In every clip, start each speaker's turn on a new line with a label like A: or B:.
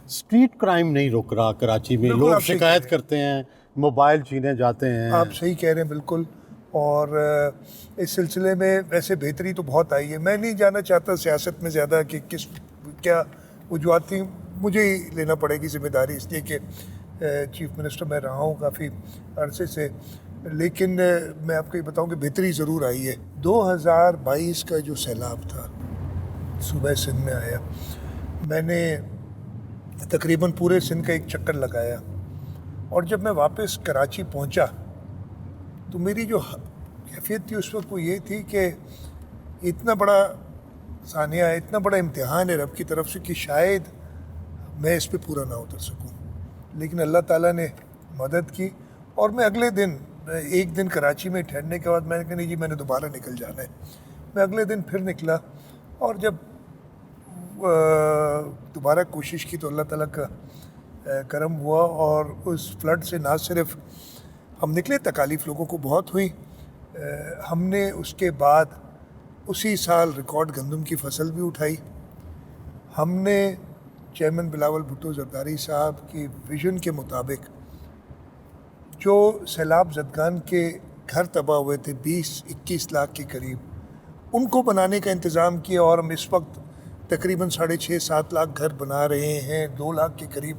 A: Street crime نہیں رک رہا کراچی میں، لوگ شکایت کرتے ہیں، موبائل چھینے جاتے ہیں.
B: آپ صحیح کہہ رہے ہیں بالکل. اور اس سلسلے میں ویسے بہتری تو بہت آئی ہے. میں نہیں جانا چاہتا سیاست میں زیادہ کہ کیا وجوہات تھیں. مجھے ہی لینا پڑے گی ذمہ داری، اس لیے کہ چیف منسٹر میں رہا ہوں کافی عرصے سے. لیکن میں آپ کو یہ بتاؤں کہ بہتری ضرور آئی ہے. 2022 کا جو سیلاب تھا صوبہ سندھ میں آیا، میں نے تقریباً پورے سندھ کا ایک چکر لگایا، اور جب میں واپس کراچی پہنچا تو میری جو کیفیت تھی اس وقت وہ یہ تھی کہ اتنا بڑا ثانیہ ہے، اتنا بڑا امتحان ہے رب کی طرف سے کہ شاید میں اس پہ پورا نہ اتر سکوں. لیکن اللہ تعالیٰ نے مدد کی، اور میں اگلے دن ایک دن کراچی میں ٹھہرنے کے بعد میں نے کہا نہیں جی میں نے دوبارہ نکل جانا ہے. میں اگلے دن پھر نکلا، اور جب دوبارہ کوشش کی تو اللہ تعالیٰ کا کرم ہوا، اور اس فلڈ سے نہ صرف ہم نکلے، تکالیف لوگوں کو بہت ہوئی. ہم نے اس کے بعد اسی سال ریکارڈ گندم کی فصل بھی اٹھائی. ہم نے چیئرمین بلاول بھٹو زرداری صاحب کی ویژن کے مطابق جو سیلاب زدگان کے گھر تباہ ہوئے تھے 20-21 لاکھ کے قریب، ان کو بنانے کا انتظام کیا، اور ہم اس وقت تقریباً 6.5-7 لاکھ گھر بنا رہے ہیں. 2 لاکھ کے قریب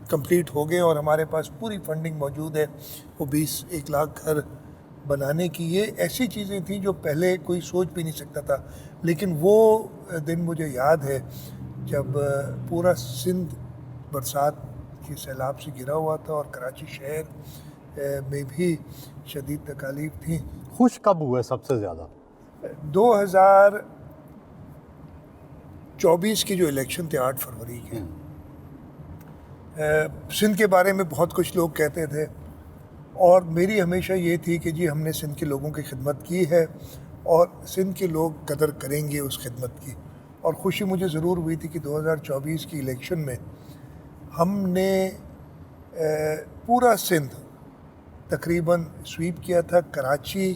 B: کمپلیٹ ہو گئے، اور ہمارے پاس پوری فنڈنگ موجود ہے وہ 20-1 لاکھ گھر بنانے کی. یہ ایسی چیزیں تھیں جو پہلے کوئی سوچ بھی نہیں سکتا تھا. لیکن وہ دن مجھے یاد ہے جب پورا سندھ برسات کے سیلاب سے گرا ہوا تھا، اور کراچی شہر میں بھی شدید تکالیف تھیں.
A: خوش کب ہوئے سب سے زیادہ؟
B: 2024 کے جو الیکشن تھے 8 فروری کے، سندھ کے بارے میں بہت کچھ لوگ کہتے تھے، اور میری ہمیشہ یہ تھی کہ جی ہم نے سندھ کے لوگوں کی خدمت کی ہے، اور سندھ کے لوگ قدر کریں گے اس خدمت کی. اور خوشی مجھے ضرور ہوئی تھی کہ 2024 کی الیکشن میں ہم نے پورا سندھ تقریباً سویپ کیا تھا. کراچی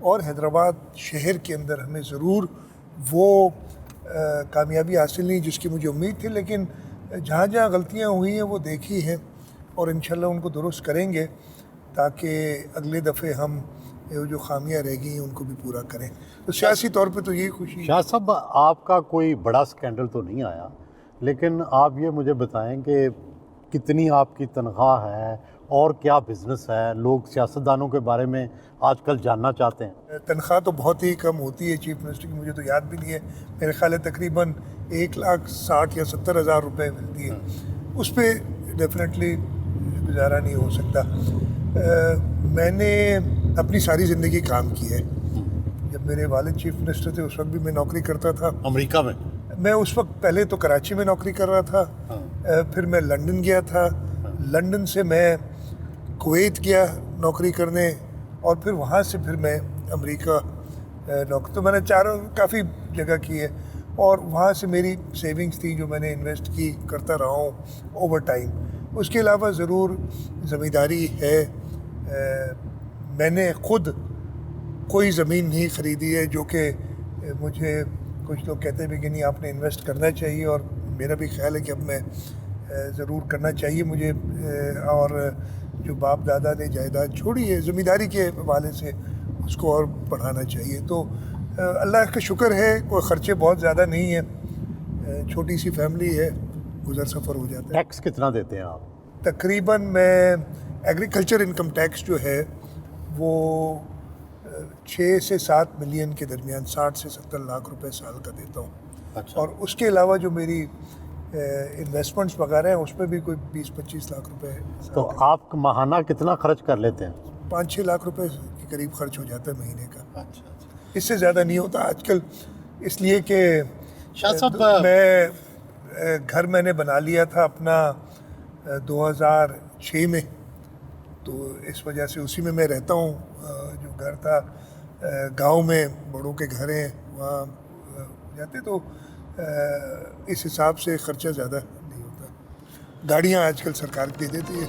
B: اور حیدرآباد شہر کے اندر ہمیں ضرور وہ کامیابی حاصل نہیں جس کی مجھے امید تھی، لیکن جہاں جہاں غلطیاں ہوئی ہیں وہ دیکھی ہیں، اور انشاءاللہ ان کو درست کریں گے تاکہ اگلے دفعے ہم جو خامیاں رہ گئی ہیں ان کو بھی پورا کریں. تو سیاسی طور پہ تو یہی خوشی ہے.
A: شاہ صاحب آپ کا کوئی بڑا سکینڈل تو نہیں آیا، لیکن آپ یہ مجھے بتائیں کہ کتنی آپ کی تنخواہ ہے اور کیا بزنس ہے؟ لوگ سیاستدانوں کے بارے میں آج کل جاننا چاہتے ہیں.
B: تنخواہ تو بہت ہی کم ہوتی ہے چیف منسٹر کی، مجھے تو یاد بھی نہیں ہے. میرے خیال ہے تقریباً 1,60,000 یا 70,000 روپے ملتی ہے. اس پہ ڈیفینیٹلی گزارا نہیں ہو سکتا. میں نے اپنی ساری زندگی کام کی ہے. جب میرے والد چیف منسٹر تھے اس وقت بھی میں نوکری کرتا تھا
A: امریکہ میں.
B: میں اس وقت پہلے تو کراچی میں نوکری کر رہا تھا، پھر میں لنڈن گیا تھا. لنڈن سے میں کویت گیا نوکری کرنے، اور پھر وہاں سے پھر میں امریکہ نوکری. تو میں نے کافی جگہ کی ہے، اور وہاں سے میری سیونگز تھی جو میں نے انویسٹ کی کرتا رہا ہوں اوور ٹائم. اس کے علاوہ ضرور زمینداری ہے. میں نے خود کوئی زمین نہیں خریدی ہے، جو کہ مجھے کچھ لوگ کہتے ہیں کہ نہیں آپ نے انویسٹ کرنا چاہیے، اور میرا بھی خیال ہے کہ اب میں ضرور کرنا چاہیے مجھے. اور جو باپ دادا نے جائیداد چھوڑی ہے زمینداری کے حوالے سے اس کو اور بڑھانا چاہیے. تو اللہ کا شکر ہے کوئی خرچے بہت زیادہ نہیں ہیں، چھوٹی سی فیملی ہے، گزر سفر ہو جاتا ہے.
A: ٹیکس کتنا دیتے ہیں آپ؟
B: تقریباً میں ایگریکلچر انکم ٹیکس جو ہے وہ 6 سے 7 ملین کے درمیان 60 سے 70 لاکھ روپے سال کا دیتا ہوں.
A: اچھا.
B: اور اس کے علاوہ جو میری انویسٹمنٹس وغیرہ ہیں اس پہ بھی کوئی 20-25 لاکھ روپے.
A: تو آپ ماہانہ کتنا خرچ کر لیتے ہیں؟
B: 5-6 لاکھ روپے کے قریب خرچ ہو جاتا ہے مہینے کا.
A: اچھا.
B: اس سے زیادہ نہیں ہوتا آج کل، اس لیے کہ
A: شاہ صاحب
B: میں گھر میں نے بنا لیا تھا اپنا 2006 میں، تو اس وجہ سے اسی میں رہتا ہوں. جو گھر تھا گاؤں میں بڑوں کے گھر ہیں وہاں جاتے، تو اس حساب سے خرچہ زیادہ نہیں ہوتا. گاڑیاں آج کل سرکار دے دیتی ہے.